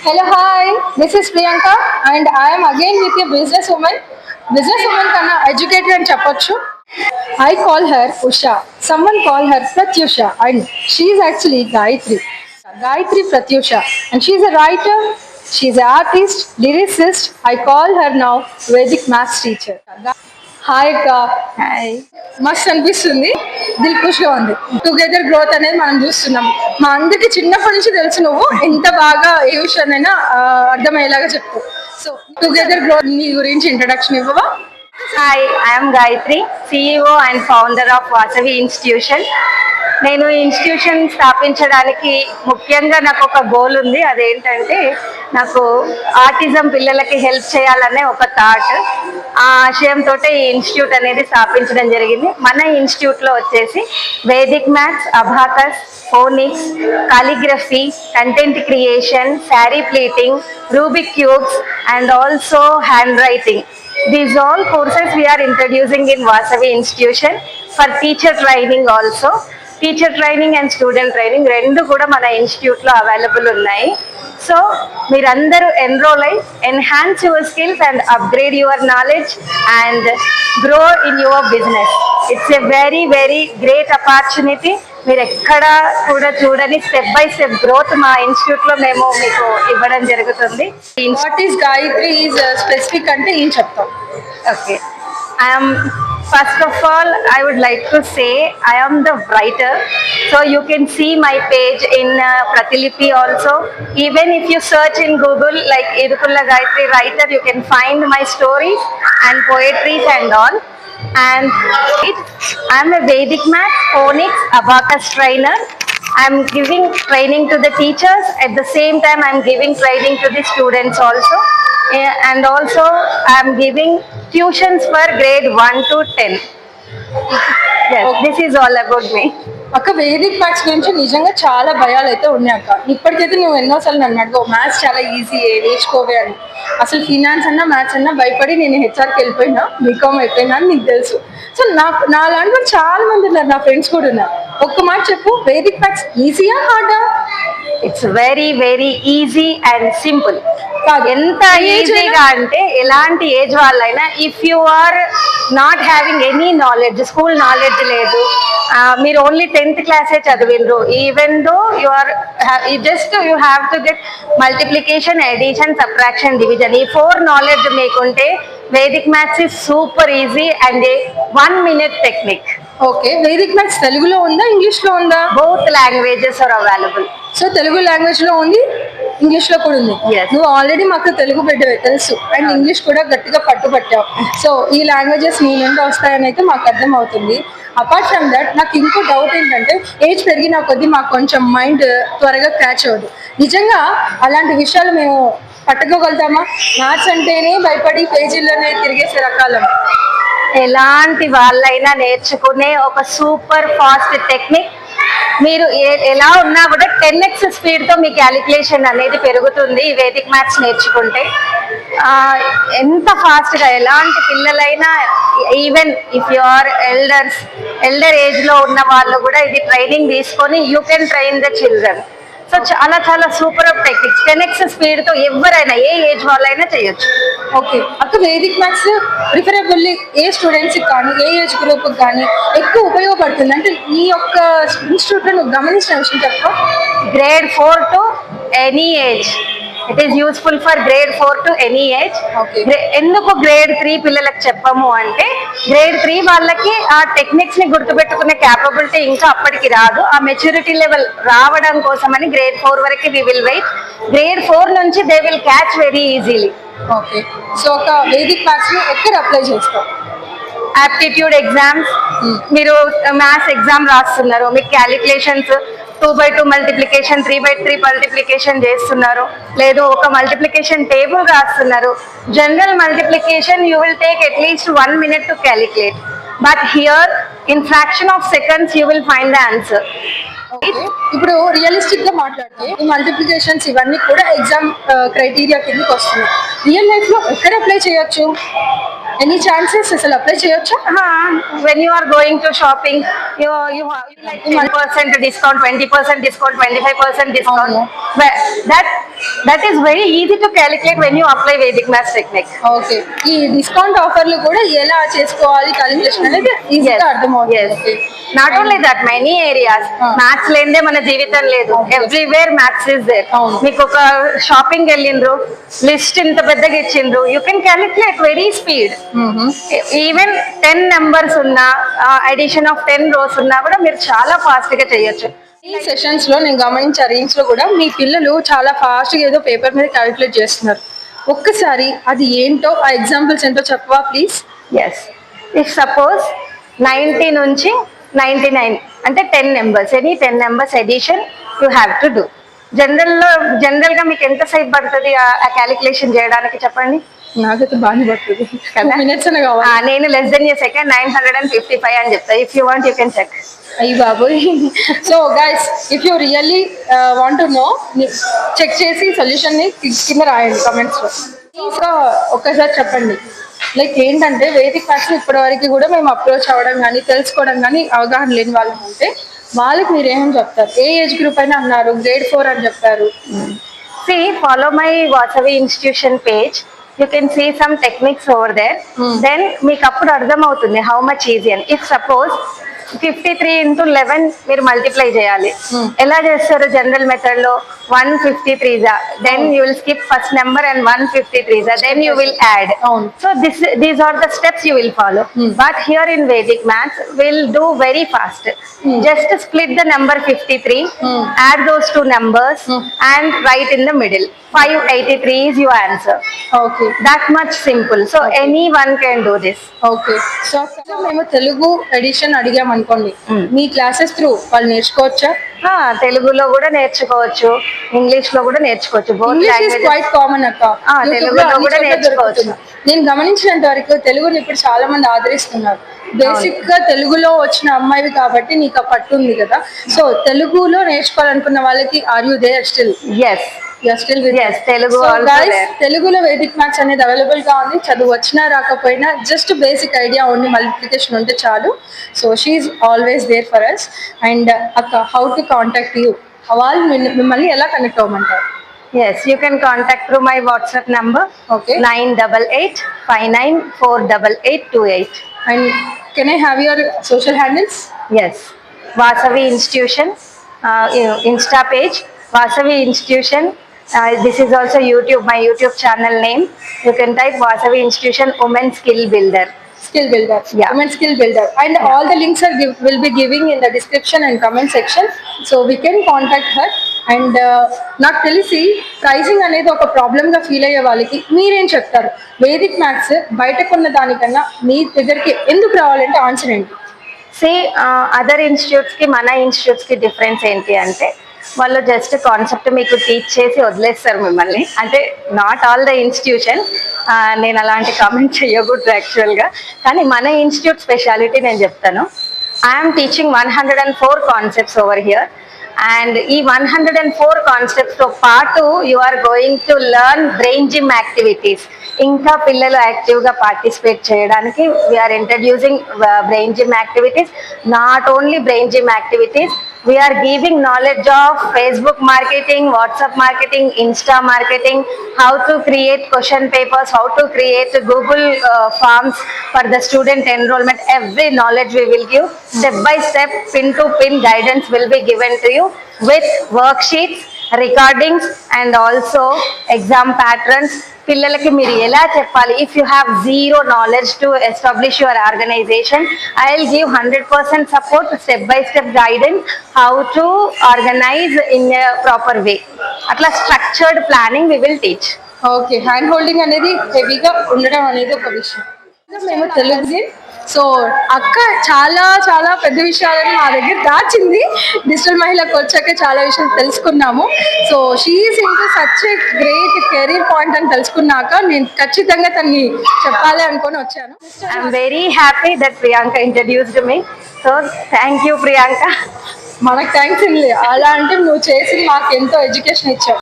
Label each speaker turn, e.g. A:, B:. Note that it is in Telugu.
A: Hello, hi. This is Priyanka, and I am again with a businesswoman. Businesswoman kana educated and chapachu. I call her Usha. Someone call her Pratyusha, and she is actually Gayatri. Gayatri Pratyusha, and she is a writer. She is an artist, lyricist. I call her now Vedic maths teacher. Hi అక్క.
B: హాయ్.
A: మస్తు అనిపిస్తుంది, దిల్ ఖుషిగా ఉంది. టుగెదర్ గ్రోత్ అనేది మనం చూస్తున్నాం. మా అందరికి చిన్నప్పటి నుంచి తెలుసు నువ్వు ఎంత బాగా ఏ విషయాన్నైనా అర్థమయ్యేలాగా చెప్తావు. సో టుగెదర్ గ్రోత్ నీ గురించి ఇంట్రడక్షన్ ఇవ్వవా?
B: Hi, I'm Gayatri, CEO and founder of Vasavi institution. నేను ఇన్స్టిట్యూషన్ స్థాపించడానికి ముఖ్యంగా నాకు ఒక గోల్ ఉంది. అదేంటంటే నాకు ఆటిజం పిల్లలకి హెల్ప్ చేయాలనే ఒక థాట్. ఆ ఆశయంతో ఈ ఇన్స్టిట్యూట్ అనేది స్థాపించడం జరిగింది. మన ఇన్స్టిట్యూట్లో వచ్చేసి Vedic maths, abacus, phonics, calligraphy, content creation, sari pleating, Rubik cubes and also hand writing. These all courses we are introducing in Vasavi Institution for teacher training also. Teacher training and student training రెండు కూడా మన ఇన్స్టిట్యూట్లో అవైలబుల్ ఉన్నాయి. సో మీరందరూ ఎన్రోల్ అయ్యి enhance your skills and upgrade your knowledge and grow in your business. It's a very very great opportunity. మీరు ఎక్కడ కూడా చూడని స్టెప్ బై స్టెప్ గ్రోత్ మా ఇన్స్టిట్యూట్లో మేము మీకు ఇవ్వడం జరుగుతుంది.
A: What is Gayatri is specific అంటే ఏం చెప్తాం?
B: Okay, first of all, I would like to say I am the writer. So you can see my page in Pratilipi also. Even if you search in Google like Idukulla Gayatri writer, you can find my stories and poetries and all. And I am a Vedic math, phonics, abacus trainer. I am giving training to the teachers. At the same time, I am giving training to the students also. And also I am giving tuitions for grade 1 to 10. Yes, this is all about me.
A: అక్క, వేదిక్ మ్యాథ్స్ గురించి నిజంగా చాలా భయాలు అయితే ఉన్నాయి అక్క. ఇప్పటికైతే నువ్వు ఎన్నోసార్లు నన్ను అడుగు మ్యాథ్స్ చాలా ఈజీ నేర్చుకోవే అని. అసలు ఫినాన్స్ అన్నా మ్యాథ్స్ అన్నా భయపడి నేను హెచ్ఆర్కి వెళ్ళిపోయినా, బీకామ్ అయిపోయినా అని నీకు తెలుసు. సో నా లాంటి వాళ్ళు చాలా మంది ఉన్నారు, నా ఫ్రెండ్స్ కూడా ఉన్నారు. ఒక్క మాట చెప్పు, వేదిక్ మ్యాథ్స్ ఈజీయా హార్డా?
B: It's very very easy and simple. ఎంత ఈజీగా అంటే ఎలాంటి ఏజ్ వాళ్ళైనా, if you are not having any knowledge, school knowledge లేదు, మీరు ఓన్లీ 10th క్లాసే చదివిండ్రు, even though you are just you have to get multiplication, addition, subtraction, division, ఈ 4 నాలెడ్జ్ మీకుంటే Vedic maths is super easy and 1 minute technique.
A: Okay, Vedic maths తెలుగులో ఉందా, ఇంగ్లీష్లో ఉందా?
B: Both languages are available.
A: So Telugu language లో ఉంది, ఇంగ్లీష్ లో కూడా ఉంది. నువ్వు ఆల్రెడీ మాకు తెలుగు బిడ్డవే తెలుసు, అండ్ ఇంగ్లీష్ కూడా గట్టిగా పట్టుబట్టావు. సో ఈ లాంగ్వేజెస్ నీ నుండి వస్తాయని అయితే మాకు అర్థం అవుతుంది. అపార్ట్ ఫ్రమ్ దట్ నాకు ఇంకో డౌట్ ఏంటంటే, ఏజ్ పెరిగిన కొద్దీ మాకు కొంచెం మైండ్ త్వరగా క్యాచ్ అవ్వదు. నిజంగా అలాంటి విషయాలు మేము పట్టుకోగలుగుతామా? మ్యాథ్స్ అంటేనే భయపడి పేజీల్లోనే తిరిగేసే రకాలం.
B: ఎలాంటి వాళ్ళైనా నేర్చుకునే ఒక సూపర్ ఫాస్ట్ టెక్నిక్. మీరు ఎలా ఉన్నా కూడా 10x స్పీడ్తో మీ క్యాలిక్యులేషన్ అనేది పెరుగుతుంది ఈ వేదిక్ మ్యాథ్స్ నేర్చుకుంటే. ఎంత ఫాస్ట్గా ఎలాంటి పిల్లలైనా, even if you are elder ఏజ్లో ఉన్న వాళ్ళు కూడా ఇది ట్రైనింగ్ తీసుకొని you can train the children. So చాలా చాలా సూపర్ ఆఫ్ టెక్నిక్స్. 10x స్పీడ్తో ఎవరైనా ఏ ఏజ్ వాళ్ళైనా చేయొచ్చు.
A: ఓకే అక్క, వేదిక్ మ్యాథ్స్ ప్రిఫరబుల్లీ ఏ స్టూడెంట్స్కి కానీ ఏ ఏజ్ గ్రూప్కి కానీ ఎక్కువ ఉపయోగపడుతుంది అంటే ఈ యొక్క ఇన్స్టిట్యూట్లో నువ్వు గమనించిన విషయం చెప్పు.
B: grade 4 to any age. It is useful for grade 4 to any age. ఎందుకు grade 3 పిల్లలకు చెప్పము అంటే, grade 3 వాళ్ళకి ఆ టెక్నిక్స్ ని గుర్తుపెట్టుకునే క్యాపబిలిటీ ఇంకా అప్పటికి రాదు. ఆ మెచ్యూరిటీ లెవెల్ రావడం కోసమని grade 4 వరకు we will wait. grade 4 నుంచి they will catch very easily.
A: Okay, so ఒక వేదిక్ మ్యాథ్స్ ని ఎక్కడ అప్లై చేస్తావు?
B: ఆప్టిట్యూడ్ ఎగ్జామ్స్, మీరు మ్యాథ్స్ ఎగ్జామ్ రాస్తున్నారు, మీకు క్యాలిక్యులేషన్స్ 2/2 మల్టిప్లికేషన్, 3/3 మల్టిప్లికేషన్ చేస్తున్నారు, లేదు ఒక మల్టిప్లికేషన్ టేబుల్ రాస్తున్నారు, general multiplication you will take at least 1 minute to calculate. But here in fraction of seconds you will find the answer.
A: ఇప్పుడు రియలిస్టిక్ గా మాట్లాడితే ఈ మల్టిప్లికేషన్స్ ఇవన్నీ కూడా ఎగ్జామ్ క్రైటీరియా కిందకి వస్తున్నాయి. రియల్ లైఫ్ లో ఎక్కడ అప్లై చేయొచ్చు? ఎనీ ఛాన్సెస్ అసలు అప్లై చేయొచ్చా?
B: When you are going to shopping, you like 10% discount, 20% discount, 25% discount. But that That is very easy to calculate when you apply Vedic maths technique.
A: Okay, ఈ డిస్కౌంట్ ఆఫర్లు కూడా ఎలా చేసుకోవాలి క్యాలిక్యులేషన్ అనేది ఈజీగా అర్థమవుతుంది.
B: Yes.
A: Okay.
B: Not only that, many areas. Maths లేదే మన జీవితం లేదు. Everywhere maths is there. మీకు ఒక షాపింగ్ వెళ్ళిండ్రు, లిస్ట్ ఇంత పెద్దగా ఇచ్చిండ్రు, you can calculate very speed. Even 10 numbers ఉన్నా, addition of 10 rows ఉన్నా కూడా మీరు చాలా ఫాస్ట్ గా చేయొచ్చు.
A: ఈ సెషన్స్ లో నేను గమనించే రీల్స్ లో కూడా మీ పిల్లలు చాలా ఫాస్ట్ గా ఏదో పేపర్ మీద క్యాలిక్యులేట్ చేస్తున్నారు. ఒక్కసారి అది ఏంటో ఆ ఎగ్జాంపుల్స్ ఏంటో చెప్పవా ప్లీజ్?
B: ఎస్, ఇఫ్ సపోజ్ 90 నుంచి 99 అంటే 10 numbers, any 10 numbers addition you have to do. General గా మీకు ఎంత సేపు పడుతుంది ఆ క్యాలిక్యులేషన్ చేయడానికి చెప్పండి?
A: నాకైతే బాగా పడుతుంది కదా, మినిట్స్ అనే కావాలి.
B: నేను లెస్ దెన్ ఏ సెకండ్ 955 అని చెప్తా. If you want you can check.
A: అయ్యి బాబోయ్. So guys, if you really want to know, check చేసి సొల్యూషన్ ని కింద రాయండి కమెంట్స్ లో. ఇంకా ఒక్కసారి చెప్పండి, లైక్ ఏంటంటే వేదిక్ మ్యాథ్స్ ఇప్పటి వరకు కూడా మేము అప్రోచ్ అవ్వడం కానీ తెలుసుకోవడం కానీ అవగాహన లేని వాళ్ళు ఉంటే వాళ్ళకి మీరు ఏమని చెప్తారు? ఏ ఏజ్ గ్రూప్ అయినా అన్నారు, గ్రేడ్ 4 అని చెప్పారు.
B: See, follow my Vasavi institution page. You can see some techniques over there. Then మీకు అప్పుడు అర్థం అవుతుంది how much easy అని. If suppose 53 into 11 మీరు మల్టిప్లై చేయాలి. ఎలా చేస్తారు జనరల్ మెథడ్ లో? 153 then you will skip first number and 153 then you will add. So these are the steps you will follow. But here in Vedic maths we'll do very fast. Just split the number 53, add those two numbers and write in the middle. 583 is your answer.
A: Okay,
B: that much simple. So anyone can do this.
A: Okay, so మేము తెలుగు ఎడిషన్ అడిగాం అనుకోండి, మీ క్లాసెస్ త్రూ వాళ్ళు నేర్చుకోవచ్చా?
B: తెలుగులో కూడా నేర్చుకోవచ్చు, ఇంగ్లీష్ లో కూడా నేర్చుకోవచ్చు.
A: ఇంగ్లీష్ ఇస్ క్వైట్ కామన్ అక్క,
B: తెలుగులో కూడా నేర్చుకోవచ్చు.
A: నేను గమనించినంత వరకు తెలుగుని ఇప్పుడు చాలా మంది ఆదరిస్తున్నారు. బేసిక్ గా తెలుగులో వచ్చిన అమ్మాయివి కాబట్టి నీకు ఆ పట్టు ఉంది కదా. సో తెలుగులో నేర్చుకోవాలనుకున్న వాళ్ళకి are you there still?
B: Yes,
A: Telugu తెలుగులో వేదిక్ మ్యాథ్స్ అనేది అవైలబుల్ గా ఉంది. చదువు వచ్చినా రాకపోయినా just basic idea only multiplication ఉంటే చాలు. So she's always there for us. And అక్క, హౌ టు కాంటాక్ట్ యూ? వాళ్ళు మిమ్మల్ని ఎలా కనెక్ట్ అవ్వమంటారు?
B: Yes, you can contact through my WhatsApp number.
A: Okay.
B: 9885948828.
A: And can I have your social handles?
B: Yes, Vasavi Institution, Insta page, Vasavi Institution. This is also YouTube, my YouTube channel name. You can type Vasavi Institution Women Skill Builder.
A: Yeah. Women skill builder. And all the links will be giving in the description and comment section. So we can contact her. And నాకు తెలిసి ప్రైసింగ్ అనేది ఒక ప్రాబ్లమ్ గా ఫీల్ అయ్యే వాళ్ళకి మీరేం చెప్తారు? వేదిక్ మ్యాథ్స్ బయటకున్న దానికన్నా మీ దగ్గరికి ఎందుకు రావాలంటే ఆన్సర్ ఏంటి?
B: అదర్ ఇన్స్టిట్యూట్స్ కి మన ఇన్స్టిట్యూట్స్ కి డిఫరెన్స్ ఏంటి అంటే వాళ్ళు జస్ట్ కాన్సెప్ట్ మీకు టీచ్ చేసి వదిలేస్తారు మిమ్మల్ని. అంటే నాట్ ఆల్ ద ఇన్స్టిట్యూషన్, నేను అలాంటి కామెంట్ చేయకూడదు యాక్చువల్గా, కానీ మన ఇన్స్టిట్యూట్ స్పెషాలిటీ నేను చెప్తాను. I'm teaching 104 concepts over here. And ఈ 104 కాన్సెప్ట్స్ తో పాటు you are going to learn brain gym activities. ఇంకా పిల్లలు యాక్టివ్ గా పార్టిసిపేట్ చేయడానికి we're introducing brain gym activities. Not only brain gym activities, we are giving knowledge of Facebook marketing, WhatsApp marketing, Insta marketing, how to create question papers, how to create Google forms for the student enrollment. Every knowledge we will give, step by step, pin to pin guidance will be given to you with worksheets, recordings and also exam patterns. పిల్లలకి మీరు ఎలా చెప్పాలి? If you have zero knowledge to establish your organisation, I will give 100% support, step by step guidance, how to organise in a proper way. అట్లా structured planning we will teach.
A: Okay, hand holding అనేది హెవీగా ఉండడం అనేది ఒక విషయం. మేము తెలుగు, సో అక్క చాలా చాలా పెద్ద విషయాలని మా దగ్గర దాచింది. డిజిటల్ మహిళకు వచ్చాక చాలా విషయాలు తెలుసుకున్నాము. So she's into such a great career point అని తెలుసుకున్నాక నేను ఖచ్చితంగా తన్ని చెప్పాలి అనుకొని వచ్చాను.
B: I'm very happy that Priyanka introduced me. So thank you Priyanka.
A: మనకు థ్యాంక్స్ అండి, అలా అంటే నువ్వు చేసి మాకు ఎంతో ఎడ్యుకేషన్ ఇచ్చావు.